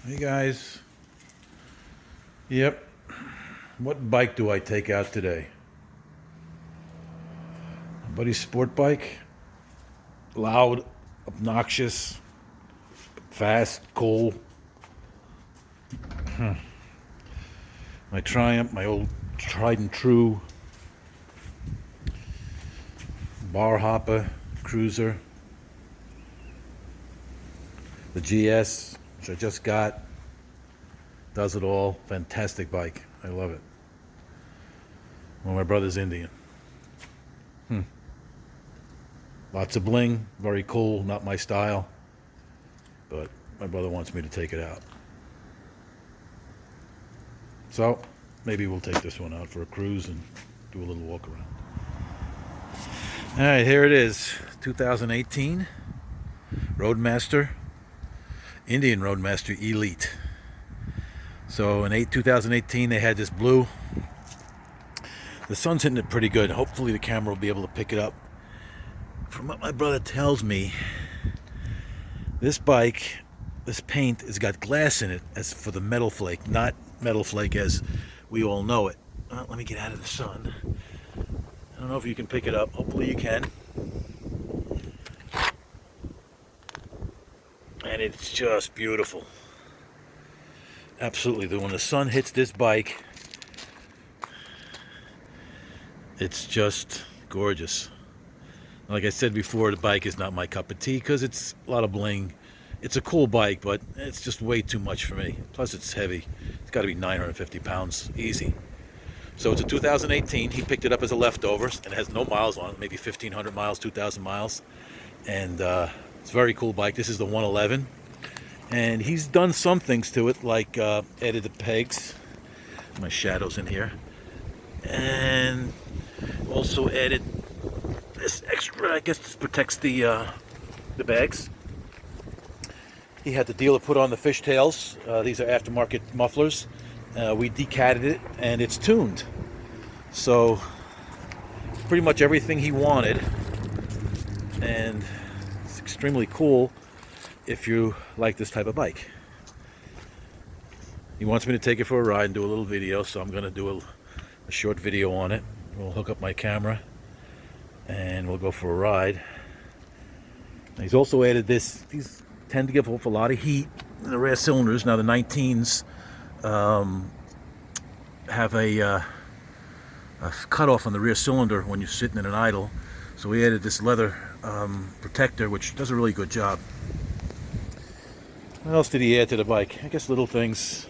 Hey guys. Yep. What bike do I take out today? My buddy's sport bike. Loud, obnoxious, fast, cool. My Triumph, my old tried and true bar hopper cruiser. The GS, which I just got. Does it all. Fantastic bike. I love it. Well, my brother's Indian. Lots of bling. Very cool. Not my style. But my brother wants me to take it out. So maybe we'll take this one out for a cruise and do a little walk around. All right, here it is. 2018 Roadmaster, Indian Roadmaster Elite. So in 2018 they had this blue. The sun's hitting it pretty good. Hopefully the camera will be able to pick it up. From what my brother tells me, this bike, this paint has got glass in it as for the metal flake, not metal flake as we all know it. Let me get out of the sun. I don't know if you can pick it up. Hopefully you can. And it's just beautiful. Absolutely. When the sun hits this bike, it's just gorgeous. Like I said before, the bike is not my cup of tea because it's a lot of bling. It's a cool bike, but it's just way too much for me. Plus, it's heavy. It's got to be 950 pounds, easy. So it's a 2018. He picked it up as a leftover, and it has no miles on it, maybe 1,500 miles, 2,000 miles. And it's a very cool bike. This is the 111. And he's done some things to it, like added the pegs. My shadow's in here. And also added this extra, I guess this protects the bags. He had the dealer put on the fishtails. These are aftermarket mufflers. We decatted it and it's tuned. So pretty much everything he wanted. And it's extremely cool if you like this type of bike. He wants me to take it for a ride and do a little video, so I'm going to do a short video on it. We'll hook up my camera and we'll go for a ride. He's also added this. These tend to give off a lot of heat in the rear cylinders. Now the 19s have a cutoff on the rear cylinder when you're sitting in an idle. So we added this leather protector, which does a really good job. What else did he add to the bike? I guess little things.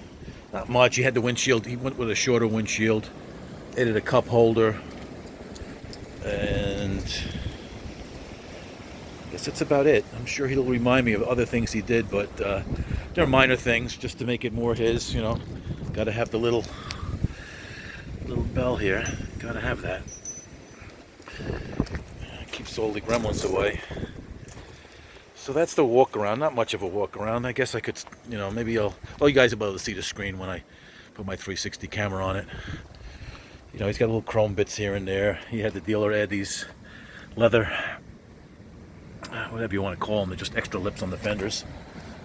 Not much. He had the windshield. He went with a shorter windshield. Added a cup holder. And I guess that's about it. I'm sure he'll remind me of other things he did, but they're minor things just to make it more his, you know. Got to have the little bell here. Got to have that. Keeps all the gremlins away. So that's the walk around. Not much of a walk around. I guess I could, you know, maybe you guys will be able to see the screen when I put my 360 camera on it. You know, he's got little chrome bits here and there. He had the dealer add these leather, whatever you want to call them. They're just extra lips on the fenders.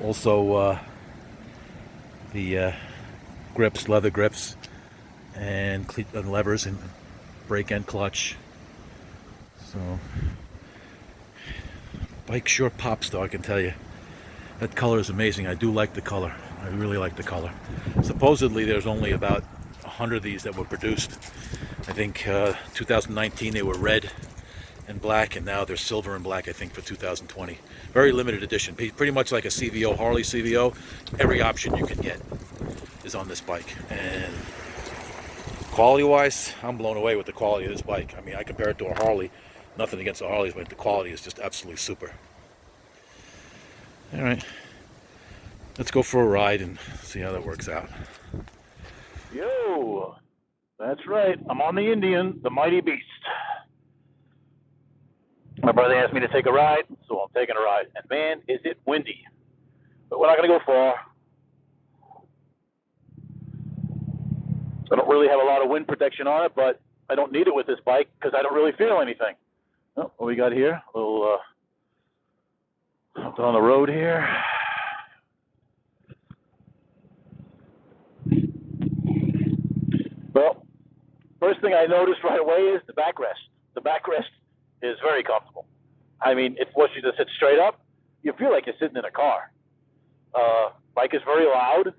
Also, the grips, leather grips, and levers and brake and clutch. So, bike sure pops, though, I can tell you. That color is amazing. I do like the color. I really like the color. Supposedly, there's only about 100 of these that were produced. I think 2019 they were red and black, and now they're silver and black, I think, for 2020. Very limited edition. Pretty much like a CVO, Harley CVO. Every option you can get is on this bike. And quality-wise, I'm blown away with the quality of this bike. I mean, I compare it to a Harley. Nothing against the Harleys, but the quality is just absolutely super. All right. Let's go for a ride and see how that works out. Yo, that's right. I'm on the Indian, the mighty beast. My brother asked me to take a ride, so I'm taking a ride. And man, is it windy. But we're not going to go far. I don't really have a lot of wind protection on it, but I don't need it with this bike because I don't really feel anything. Oh, what we got here? A little on the road here. Well, first thing I noticed right away is the backrest. The backrest is very comfortable. I mean, it forces you to sit straight up. You feel like you're sitting in a car. Bike is very loud,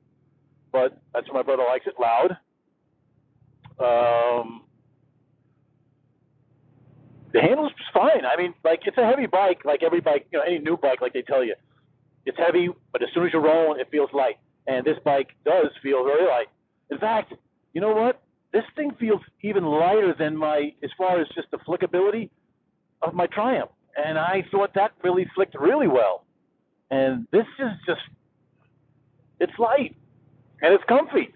but that's why my brother likes it loud. The handle's fine. I mean, like, it's a heavy bike, like every bike, any new bike, like they tell you. It's heavy, but as soon as you're rolling, it feels light. And this bike does feel very light. In fact, you know what? This thing feels even lighter than as far as just the flickability of my Triumph. And I thought that really flicked really well. And this is just, it's light and it's comfy.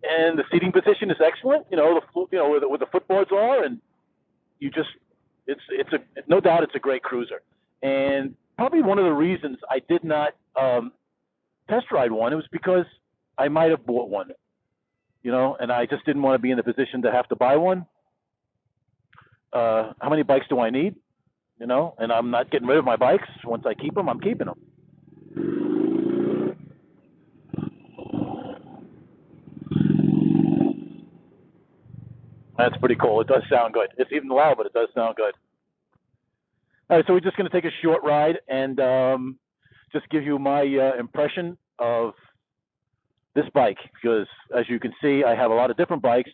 And the seating position is excellent, where the footboards are, and no doubt it's a great cruiser. And probably one of the reasons I did not test ride one, it was because I might have bought one, and I just didn't want to be in the position to have to buy one. How many bikes do I need? And I'm not getting rid of my bikes. Once I keep them, I'm keeping them. That's pretty cool. It does sound good. It's even loud, but it does sound good. All right, so we're just going to take a short ride and just give you my impression of this bike, because as you can see, I have a lot of different bikes.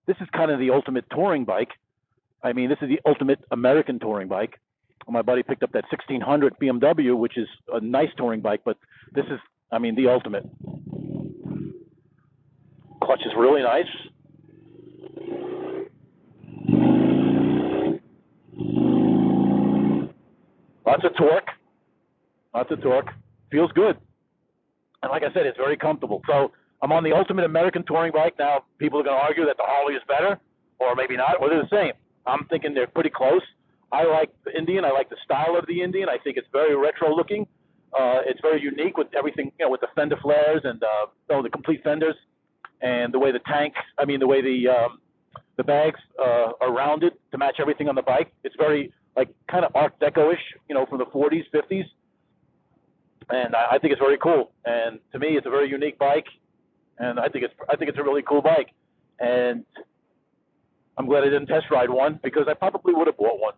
This is kind of the ultimate touring bike. I mean, this is the ultimate American touring bike. My buddy picked up that 1600 BMW, which is a nice touring bike, but this is, the ultimate. Clutch is really nice. Lots of torque. Feels good. And like I said, it's very comfortable. So I'm on the ultimate American touring bike. Now, people are going to argue that the Harley is better, or maybe not, or they're the same. I'm thinking they're pretty close. I like the Indian. I like the style of the Indian. I think it's very retro looking. It's very unique with everything, with the fender flares and the complete fenders, and the way the bags are rounded to match everything on the bike. It's very kind of Art Deco-ish, from the 40s, 50s. And I think it's very cool. And to me, it's a very unique bike. And I think it's a really cool bike. And I'm glad I didn't test ride one, because I probably would have bought one.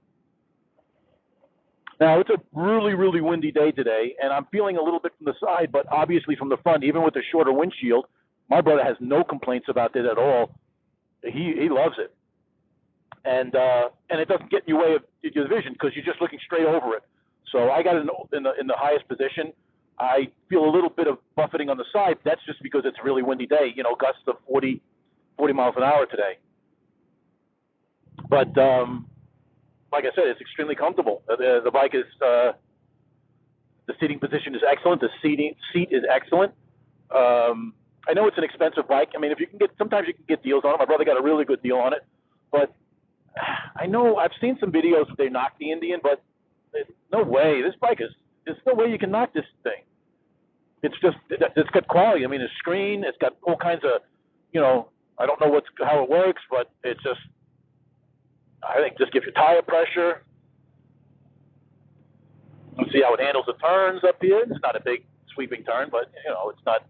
Now, it's a really, really windy day today, and I'm feeling a little bit from the side, but obviously from the front, even with the shorter windshield, my brother has no complaints about it at all. He loves it. And it doesn't get in your way of your vision, because you're just looking straight over it. So I got it in the highest position. I feel a little bit of buffeting on the side. That's just because it's a really windy day, gusts of 40 miles an hour today. But like I said, it's extremely comfortable. The bike is, the seating position is excellent. The seat is excellent. I know it's an expensive bike. I mean, sometimes you can get deals on it. My brother got a really good deal on it. But I know I've seen some videos where they knock the Indian, but no way. There's no way you can knock this thing. It's got quality. I mean, the screen, it's got all kinds of, I don't know how it works, but it's just, I think, just gives you tire pressure. Let's see how it handles the turns up here. It's not a big sweeping turn, but it's not.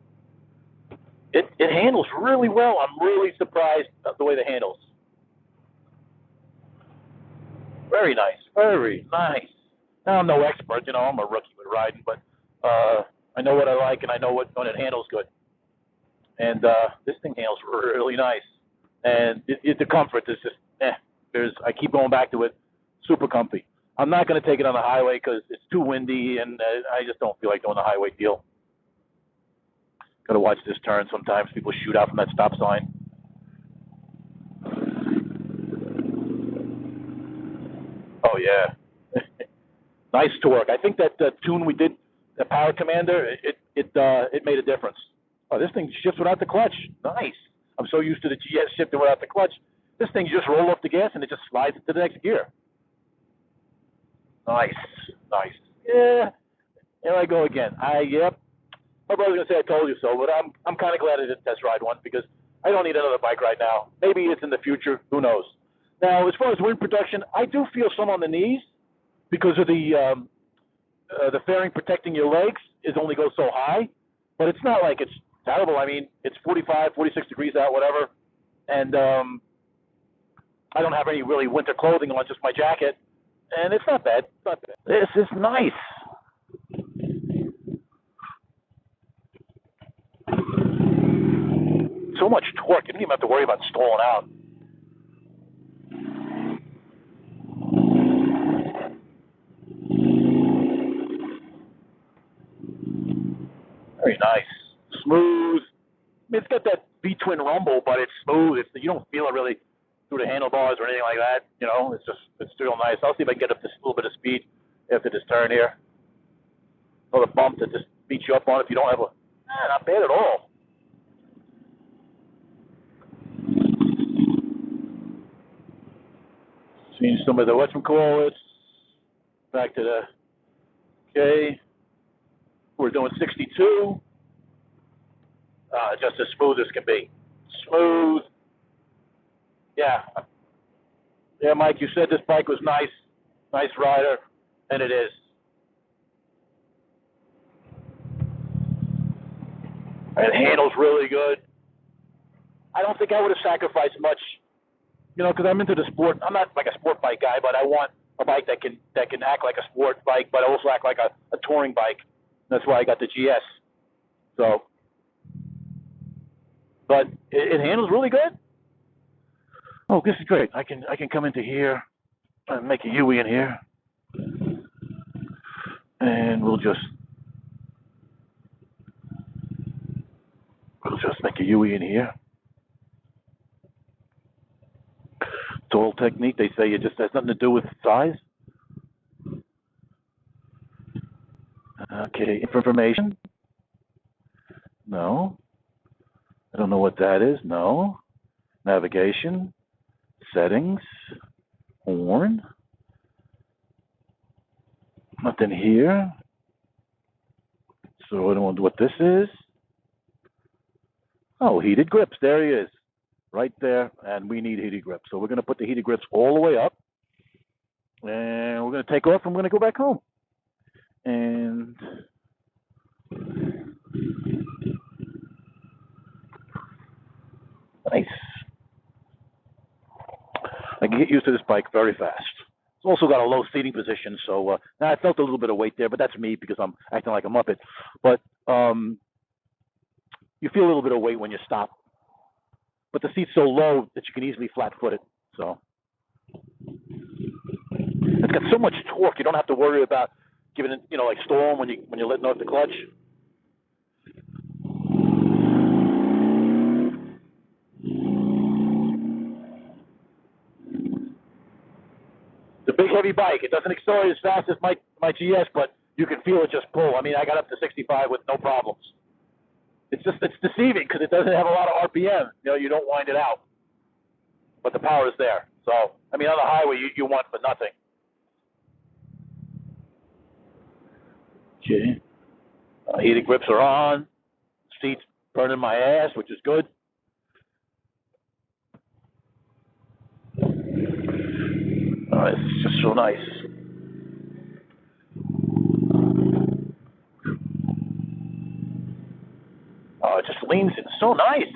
It handles really well. I'm really surprised at the way it handles. Very nice, very nice. Now, I'm no expert, I'm a rookie with riding, but I know what I like, and I know when it handles good. And this thing handles really nice. And the comfort is just, I keep going back to it, super comfy. I'm not going to take it on the highway because it's too windy, and I just don't feel like doing the highway deal. Got to watch this turn sometimes. People shoot out from that stop sign. Oh, yeah. Nice torque. I think that tune we did, the Power Commander, it made a difference. Oh, this thing shifts without the clutch. Nice. I'm so used to the GS shifting without the clutch. This thing, you just roll up the gas and it just slides into the next gear. Nice. Yeah. Here I go again. Yep. My brother's gonna say I told you so, but I'm kind of glad I didn't test ride one, because I don't need another bike right now. Maybe it's in the future. Who knows? Now, as far as wind protection, I do feel some on the knees because of the fairing protecting your legs only goes so high, but it's not like it's terrible. I mean, it's 45, 46 degrees out, whatever, and I don't have any really winter clothing on, just my jacket, and it's not bad. It's not bad. This is nice. So much torque, you don't even have to worry about stalling out. Very nice. Smooth. I mean, it's got that V-twin rumble, but it's smooth. You don't feel it really through the handlebars or anything like that. You know, it's real nice. I'll see if I can get up this little bit of speed after this turn here. Another bump that just beats you up on if you don't have a. Not bad at all. Seeing some of the whatchamacallits. Back to the. Okay. We're doing 62. Just as smooth as can be. Smooth. Yeah. Yeah, Mike, you said this bike was nice. Nice rider. And it is. It handles really good. I don't think I would have sacrificed much, you know, because I'm into the sport. I'm not like a sport bike guy, but I want a bike that can act like a sport bike, but also act like a touring bike. That's why I got the GS. So, but it handles really good. Oh, this is great. I can come into here and make a U-E in here, and we'll just make a U-E in here. It's all technique. They say it just has nothing to do with size. Okay, information. No. I don't know what that is. No. Navigation. Settings. Horn. Nothing here. So I don't know what this is. Oh, heated grips. There he is. Right there. And we need heated grips. So we're going to put the heated grips all the way up. And we're going to take off and we're going to go back home. And nice. I can get used to this bike very fast. It's also got a low seating position, so now I felt a little bit of weight there, but that's me because I'm acting like a muppet. But you feel a little bit of weight when you stop. But the seat's so low that you can easily flat-foot it. So it's got so much torque, you don't have to worry about giving it, you know, like stalling when you're letting off the clutch. It's a big, heavy bike. It doesn't accelerate as fast as my GS, but you can feel it just pull. I mean, I got up to 65 with no problems. It's deceiving because it doesn't have a lot of RPM. You know, you don't wind it out, but the power is there. So, I mean, on the highway, you want for nothing. Okay. Heated grips are on. Seat's burning my ass, which is good. Oh, it's just so nice. Oh, it just leans in so nice.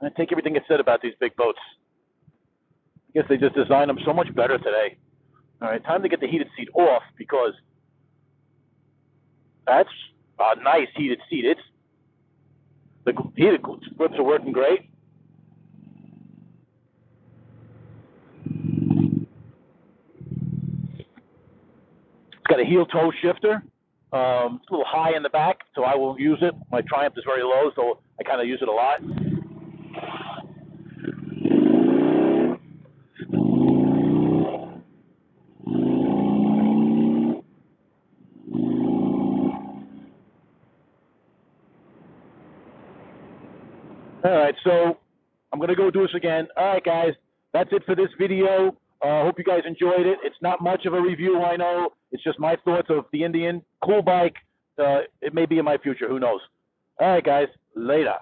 I take everything it said about these big boats. I guess they just designed them so much better today. All right, time to get the heated seat off because that's a nice heated seat. The heated grips are working great. It's got a heel toe shifter. It's a little high in the back, so I will use it. My Triumph is very low, so I kind of use it a lot. All right, so I'm going to go do this again. All right, guys, that's it for this video. Hope you guys enjoyed it. It's not much of a review, I know. It's just my thoughts of the Indian. Cool bike. It may be in my future. Who knows? All right, guys. Later.